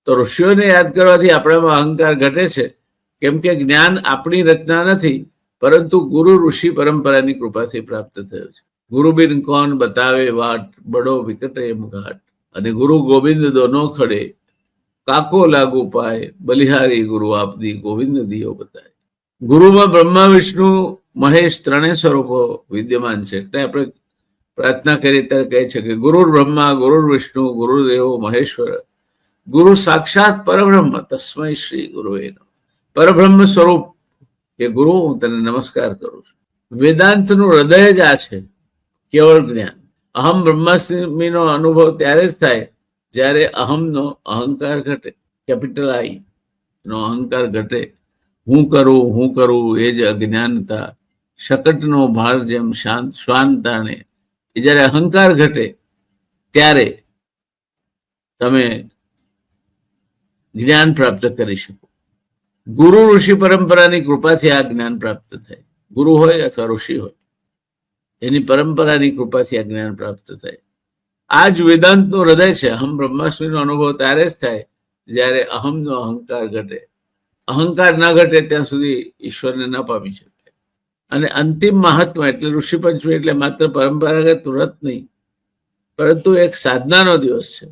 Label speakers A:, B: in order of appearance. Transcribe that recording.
A: તો ઋષિઓને યાદ કરવાથી આપણામાં અહંકાર ઘટે છે, કેમ કે જ્ઞાન આપણી રચના નથી, પરંતુ ગુરુ ઋષિ પરંપરાની કૃપાથી પ્રાપ્ત થયું છે. ગુરુ બિન કોણ બતાવે વાટ, બડો વિકટ એમ ઘાટ, અને ગુરુ ગોવિંદ દોનો ખડે, કાકો લાગુ પાય, બલિહારી ગુરુ આપદી ગોવિંદ દિયો બતાય. ગુરુમાં બ્રહ્મા વિષ્ણુ મહેશ ત્રણેય સ્વરૂપો વિદ્યમાન છે. એટલે આપણે પ્રાર્થના કરી ત્યારે કહે છે કે ગુરુ બ્રહ્મા, ગુરુ વિષ્ણુ, ગુરુદેવો મહેશ્વર, ગુરુ સાક્ષાત પરબ્રહ્મ તસ્મૈ શ્રી ગુરુવે નમઃ. પરબ્રહ્મ સ્વરૂપ એ ગુરુ, હું તને નમસ્કાર કરું છું. વેદાંતનું હૃદય જ આ છે, કેવળ જ્ઞાન. અહમ બ્રહ્માસ્મિનો અનુભવ ત્યારે જ થાય જ્યારે અહમનો અહંકાર ઘટે, કેપિટલ આઈ નો અહંકાર ઘટે. હું કરું એ જ અજ્ઞાનતા, શકટનો ભાર જેમ શાંત શ્વાન તાણે. એ જ્યારે અહંકાર ઘટે ત્યારે તમે જ્ઞાન પ્રાપ્ત કરી શકો. ગુરુ ઋષિ પરંપરાની કૃપાથી આ જ્ઞાન પ્રાપ્ત થાય. ગુરુ હોય અથવા ઋષિ હોય, એની પરંપરાની કૃપાથી આ જ્ઞાન પ્રાપ્ત થાય. આ જ વેદાંતનું હૃદય છે. અહમ બ્રહ્માસ્મિનો અનુભવ ત્યારે જ થાય જ્યારે અહમનો અહંકાર ઘટે. અહંકાર ના ઘટે ત્યાં સુધી ઈશ્વરને ન પામી શકે. અને અંતિમ મહાત્મા એટલે ઋષિ પંચમી એટલે માત્ર પરંપરાગત વ્રત નહીં, પરંતુ એક સાધનાનો દિવસ છે.